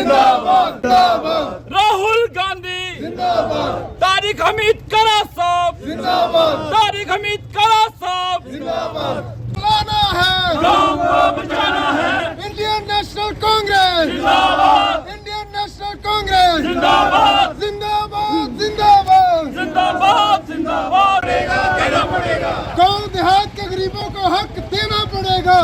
जिंदाबाद जिंदाबाद। राहुल गांधी जिंदाबाद तारिक हमीद करा साहब जिंदाबाद तारिक हमीद करा साहब जिंदाबाद। बुलाना है, गांव को बचाना है। इंडियन नेशनल कांग्रेस जिंदाबाद इंडियन नेशनल कांग्रेस जिंदाबाद जिंदाबाद जिंदाबाद। जिंदाबाद जिंदाबाद। देना पड़ेगा गाँव देहात के गरीबों को हक देना पड़ेगा।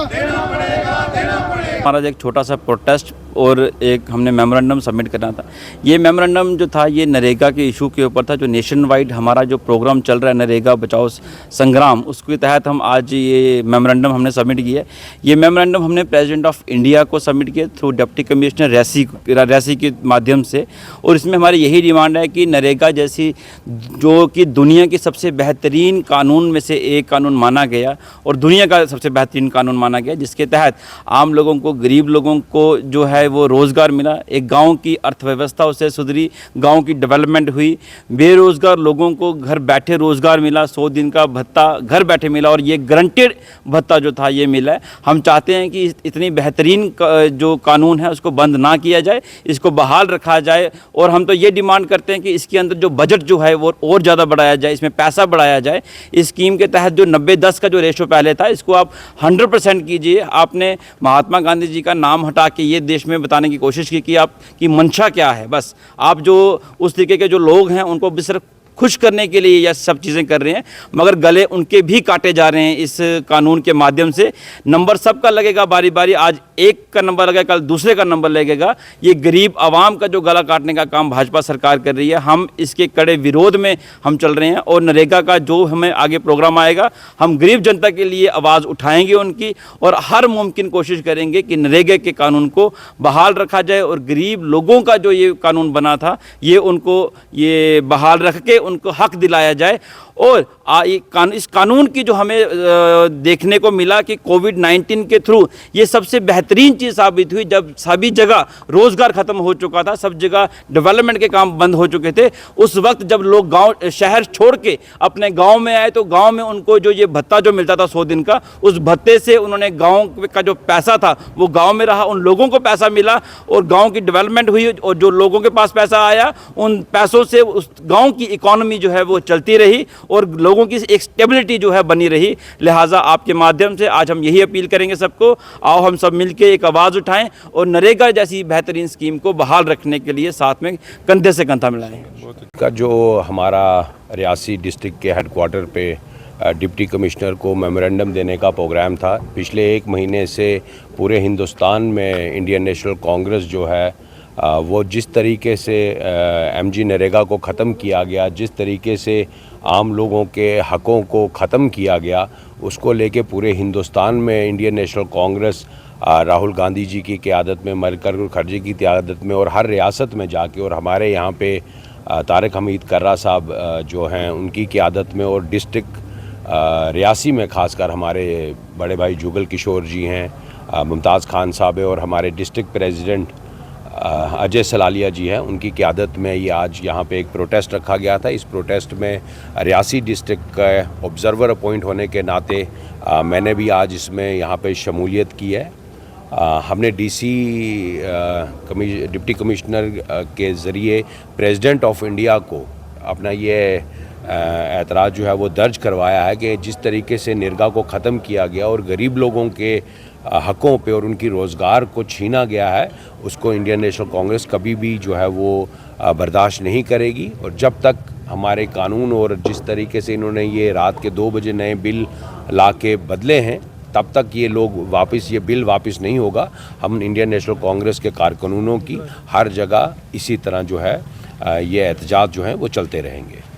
हमारा एक छोटा सा प्रोटेस्ट और एक हमने मेमोरेंडम सबमिट करना था। ये मेमोरेंडम जो था ये नरेगा के इशू के ऊपर था, जो नेशन वाइड हमारा जो प्रोग्राम चल रहा है नरेगा बचाओ संग्राम, उसके तहत हम आज ये मेमोरेंडम हमने सबमिट किया है। ये मेमोरेंडम हमने प्रेसिडेंट ऑफ इंडिया को सबमिट किया थ्रू डिप्टी कमिश्नर रैसी के माध्यम से। और इसमें हमारी यही डिमांड है कि नरेगा जैसी जो कि दुनिया की सबसे बेहतरीन कानून में से एक कानून माना गया और दुनिया का सबसे बेहतरीन कानून माना गया, जिसके तहत आम लोगों को, गरीब लोगों को जो है वो रोज़गार मिला, एक गांव की अर्थव्यवस्था उससे सुधरी, गांव की डेवलपमेंट हुई, बेरोज़गार लोगों को घर बैठे रोज़गार मिला, 100 दिन का भत्ता घर बैठे मिला और ये गारंटेड भत्ता जो था ये मिला है। हम चाहते हैं कि इतनी बेहतरीन जो कानून है उसको बंद ना किया जाए, इसको बहाल रखा जाए। और हम तो ये डिमांड करते हैं कि इसके अंदर जो बजट जो है वो और ज़्यादा बढ़ाया जाए, इसमें पैसा बढ़ाया जाए। इस स्कीम के तहत जो 90-10 का जो रेशो पहले था इसको आप 100% कीजिए। आपने महात्मा गांधी जी का नाम हटा के ये देश में बताने की कोशिश की कि आपकी मंशा क्या है। बस आप जो उस तरीके के जो लोग हैं उनको भी सिर्फ खुश करने के लिए यह सब चीज़ें कर रहे हैं, मगर गले उनके भी काटे जा रहे हैं इस कानून के माध्यम से। नंबर सबका लगेगा बारी बारी, आज एक का नंबर लगेगा, कल दूसरे का नंबर लगेगा। ये गरीब आवाम का जो गला काटने का काम भाजपा सरकार कर रही है, हम इसके कड़े विरोध में हम चल रहे हैं। और नरेगा का जो हमें आगे प्रोग्राम आएगा, हम गरीब जनता के लिए आवाज़ उठाएंगे उनकी और हर मुमकिन कोशिश करेंगे कि नरेगा के कानून को बहाल रखा जाए और गरीब लोगों का जो ये कानून बना था ये उनको ये बहाल रख के उनको हक दिलाया जाए। और इस कानून की जो हमें देखने को मिला कि कोविड-19 के थ्रू ये सबसे बेहतरीन चीज़ साबित हुई, जब सभी जगह रोज़गार ख़त्म हो चुका था, सब जगह डेवलपमेंट के काम बंद हो चुके थे। उस वक्त जब लोग गांव शहर छोड़ के अपने गांव में आए तो गांव में उनको जो ये भत्ता जो मिलता था 100 दिन का, उस भत्ते से उन्होंने गाँव का जो पैसा था वो गाँव में रहा, उन लोगों को पैसा मिला और गाँव की डेवलपमेंट हुई। और जो लोगों के पास पैसा आया उन पैसों से उस गाँव की इकॉनमी जो है वो चलती रही और लोगों की एक स्टेबिलिटी जो है बनी रही। लिहाजा आपके माध्यम से आज हम यही अपील करेंगे सबको, आओ हम सब मिलकर एक आवाज़ उठाएं और नरेगा जैसी बेहतरीन स्कीम को बहाल रखने के लिए साथ में कंधे से कंधा मिलाएं। का जो हमारा रियासी डिस्ट्रिक्ट के हेडक्वार्टर पे डिप्टी कमिश्नर को मेमोरेंडम देने का प्रोग्राम था। पिछले 1 महीने से पूरे हिंदुस्तान में इंडियन नेशनल कांग्रेस जो है वो जिस तरीके से एमजी नरेगा को ख़त्म किया गया, जिस तरीके से आम लोगों के हकों को ख़त्म किया गया, उसको लेके पूरे हिंदुस्तान में इंडियन नेशनल कांग्रेस राहुल गांधी जी की क़यादत में, मल्लिकार्जुन खड़गे की क़यादत में और हर रियासत में जाके, और हमारे यहाँ पे तारिक हमीद कर्रा साहब जो हैं उनकी क़यादत में, और डिस्ट्रिक्ट रियासी में ख़ासकर हमारे बड़े भाई जुगल किशोर जी हैं, मुमताज़ खान साहब है, और हमारे डिस्ट्रिक्ट प्रेसिडेंट अजय सलालिया जी हैं, उनकी क़यादत में ये आज यहाँ पे एक प्रोटेस्ट रखा गया था। इस प्रोटेस्ट में रियासी डिस्ट्रिक्ट का ऑब्ज़र्वर अपॉइंट होने के नाते मैंने भी आज इसमें यहाँ पे शमूलियत की है। हमने डिप्टी कमिश्नर के ज़रिए प्रेसिडेंट ऑफ इंडिया को अपना ये एतराज़ जो है वो दर्ज करवाया है कि जिस तरीके से नरेगा को ख़त्म किया गया और गरीब लोगों के हकों पे और उनकी रोज़गार को छीना गया है, उसको इंडियन नेशनल कांग्रेस कभी भी जो है वो बर्दाश्त नहीं करेगी। और जब तक हमारे कानून और जिस तरीके से इन्होंने ये रात के 2 बजे नए बिल ला के बदले हैं, तब तक ये बिल वापस नहीं होगा। हम इंडियन नेशनल कांग्रेस के कारकुनों की हर जगह इसी तरह जो है ये एहतजाज जो है वो चलते रहेंगे।